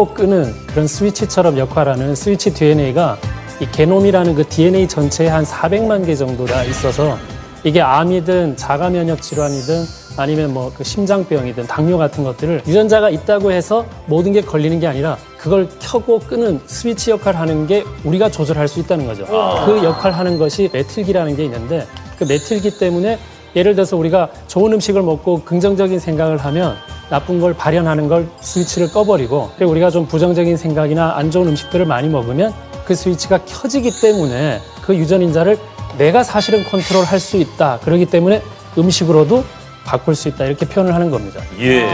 끄는 그런 스위치처럼 역할하는 스위치 DNA가 이 게놈이라는 그 DNA 전체에 한 400만 개 정도가 있어서 이게 암이든 자가 면역 질환이든 아니면 뭐 그 심장병이든 당뇨 같은 것들을 유전자가 있다고 해서 모든 게 걸리는 게 아니라 그걸 켜고 끄는 스위치 역할을 하는 게 우리가 조절할 수 있다는 거죠. 그 역할을 하는 것이 메틸기라는 게 있는데 그 메틸기 때문에 예를 들어서 우리가 좋은 음식을 먹고 긍정적인 생각을 하면 나쁜 걸 발현하는 걸 스위치를 꺼버리고 그리고 우리가 좀 부정적인 생각이나 안 좋은 음식들을 많이 먹으면 그 스위치가 켜지기 때문에 그 유전인자를 내가 사실은 컨트롤할 수 있다. 그렇기 때문에 음식으로도 바꿀 수 있다. 이렇게 표현을 하는 겁니다. 예.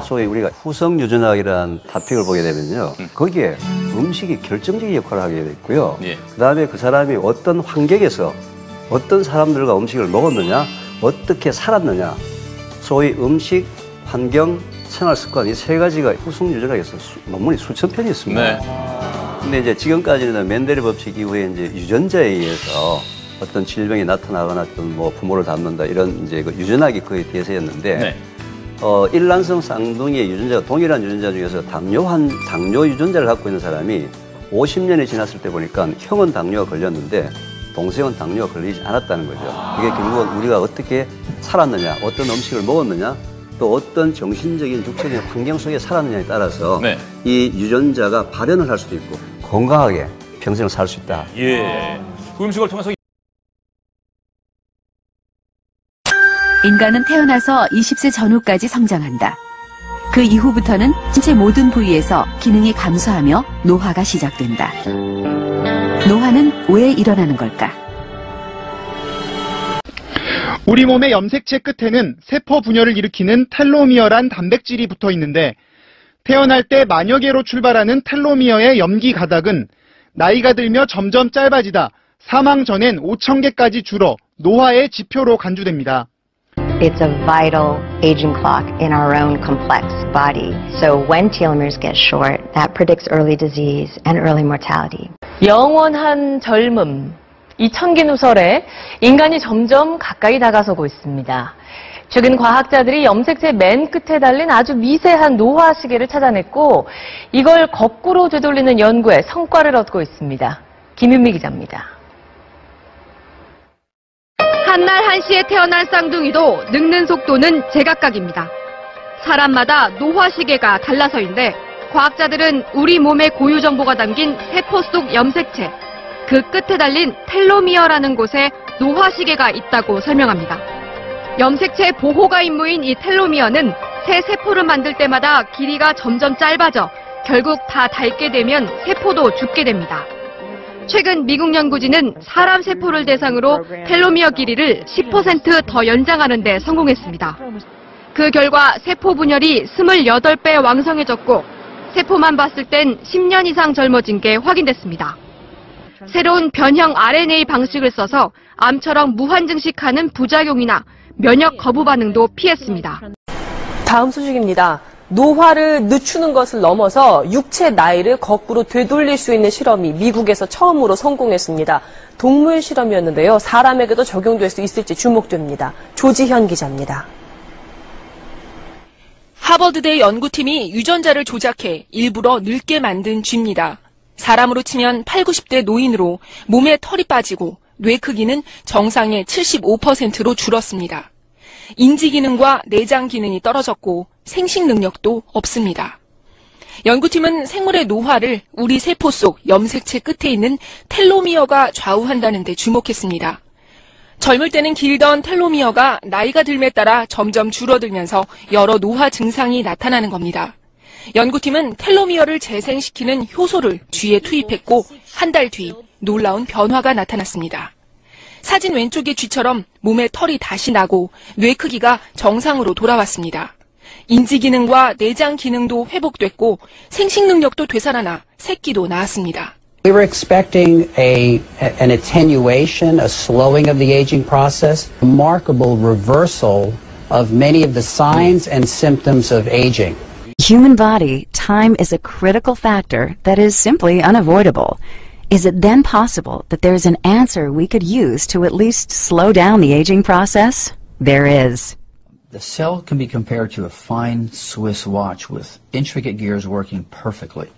소위 우리가 후성 유전학이라는 토픽을 보게 되면요. 거기에 음식이 결정적인 역할을 하게 돼 있고요. 예. 그다음에 그 사람이 어떤 환경에서 어떤 사람들과 음식을 먹었느냐, 어떻게 살았느냐, 소위 음식, 환경, 생활 습관 이 세 가지가 후성 유전학에서 논문이 수천 편이 있습니다. 네. 근데 이제 지금까지는 맨델의 법칙 이후에 이제 유전자에 의해서 어떤 질병이 나타나거나 좀 뭐 부모를 닮는다 이런 이제 그 유전학이 거의 대세였는데 네. 일란성 쌍둥이의 유전자가 동일한 유전자 중에서 당뇨 유전자를 갖고 있는 사람이 50년이 지났을 때 보니까 형은 당뇨가 걸렸는데 동생은 당뇨가 걸리지 않았다는 거죠. 이게 결국은 우리가 어떻게 살았느냐, 어떤 음식을 먹었느냐, 또 어떤 정신적인 육체적인 환경 속에 살았느냐에 따라서 네. 이 유전자가 발현을 할 수도 있고 건강하게 평생을 살 수 있다. 예. 그 음식을 통해서 인간은 태어나서 20세 전후까지 성장한다. 그 이후부터는 신체 모든 부위에서 기능이 감소하며 노화가 시작된다. 노화는 왜 일어나는 걸까? 우리 몸의 염색체 끝에는 세포 분열을 일으키는 텔로미어란 단백질이 붙어 있는데 태어날 때 만여 개로 출발하는 텔로미어의 염기 가닥은 나이가 들며 점점 짧아지다 사망 전엔 5,000 개까지 줄어 노화의 지표로 간주됩니다. It's a vital aging clock in our own complex body. So when telomeres get short, that predicts early disease and early mortality. 영원한 젊음, 이 천기 누설에 인간이 점점 가까이 다가서고 있습니다. 최근 과학자들이 염색체 맨 끝에 달린 아주 미세한 노화 시계를 찾아냈고 이걸 거꾸로 되돌리는 연구에 성과를 얻고 있습니다. 김윤미 기자입니다. 한날 한시에 태어난 쌍둥이도 늙는 속도는 제각각입니다. 사람마다 노화 시계가 달라서인데 과학자들은 우리 몸의 고유 정보가 담긴 세포 속 염색체, 그 끝에 달린 텔로미어라는 곳에 노화 시계가 있다고 설명합니다. 염색체 보호가 임무인 이 텔로미어는 새 세포를 만들 때마다 길이가 점점 짧아져 결국 다 닳게 되면 세포도 죽게 됩니다. 최근 미국 연구진은 사람 세포를 대상으로 텔로미어 길이를 10% 더 연장하는 데 성공했습니다. 그 결과 세포 분열이 28배 왕성해졌고 세포만 봤을 땐 10년 이상 젊어진 게 확인됐습니다. 새로운 변형 RNA 방식을 써서 암처럼 무환증식하는 부작용이나 면역 거부 반응도 피했습니다. 다음 소식입니다. 노화를 늦추는 것을 넘어서 육체 나이를 거꾸로 되돌릴 수 있는 실험이 미국에서 처음으로 성공했습니다. 동물 실험이었는데요. 사람에게도 적용될 수 있을지 주목됩니다. 조지현 기자입니다. 하버드대 연구팀이 유전자를 조작해 일부러 늙게 만든 쥐입니다. 사람으로 치면 8, 90대 노인으로 몸에 털이 빠지고 뇌 크기는 정상의 75%로 줄었습니다. 인지 기능과 내장 기능이 떨어졌고 생식 능력도 없습니다. 연구팀은 생물의 노화를 우리 세포 속 염색체 끝에 있는 텔로미어가 좌우한다는 데 주목했습니다. 젊을 때는 길던 텔로미어가 나이가 들에 따라 점점 줄어들면서 여러 노화 증상이 나타나는 겁니다. 연구팀은 텔로미어를 재생시키는 효소를 쥐에 투입했고 한 달 뒤 놀라운 변화가 나타났습니다. 사진 왼쪽의 쥐처럼 몸에 털이 다시 나고 뇌 크기가 정상으로 돌아왔습니다. 인지 기능과 내장 기능도 회복됐고 생식 능력도 되살아나 새끼도 낳았습니다. We were expecting an attenuation, a slowing of the aging process, remarkable reversal of many of the signs and symptoms of aging. Human body, time is a critical factor that is simply unavoidable. Is it then possible that there's an answer we could use to at least slow down the aging process? There is. The cell can be compared to a fine Swiss watch with intricate gears working perfectly.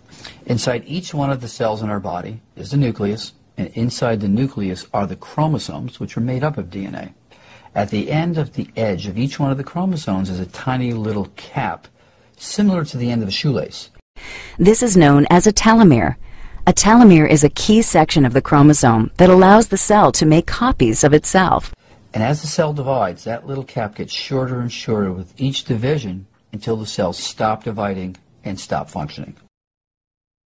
Inside each one of the cells in our body is the nucleus, and inside the nucleus are the chromosomes, which are made up of DNA. At the end of the edge of each one of the chromosomes is a tiny little cap, similar to the end of a shoelace. This is known as a telomere. A telomere is a key section of the chromosome that allows the cell to make copies of itself. And as the cell divides, that little cap gets shorter and shorter with each division until the cells stop dividing and stop functioning.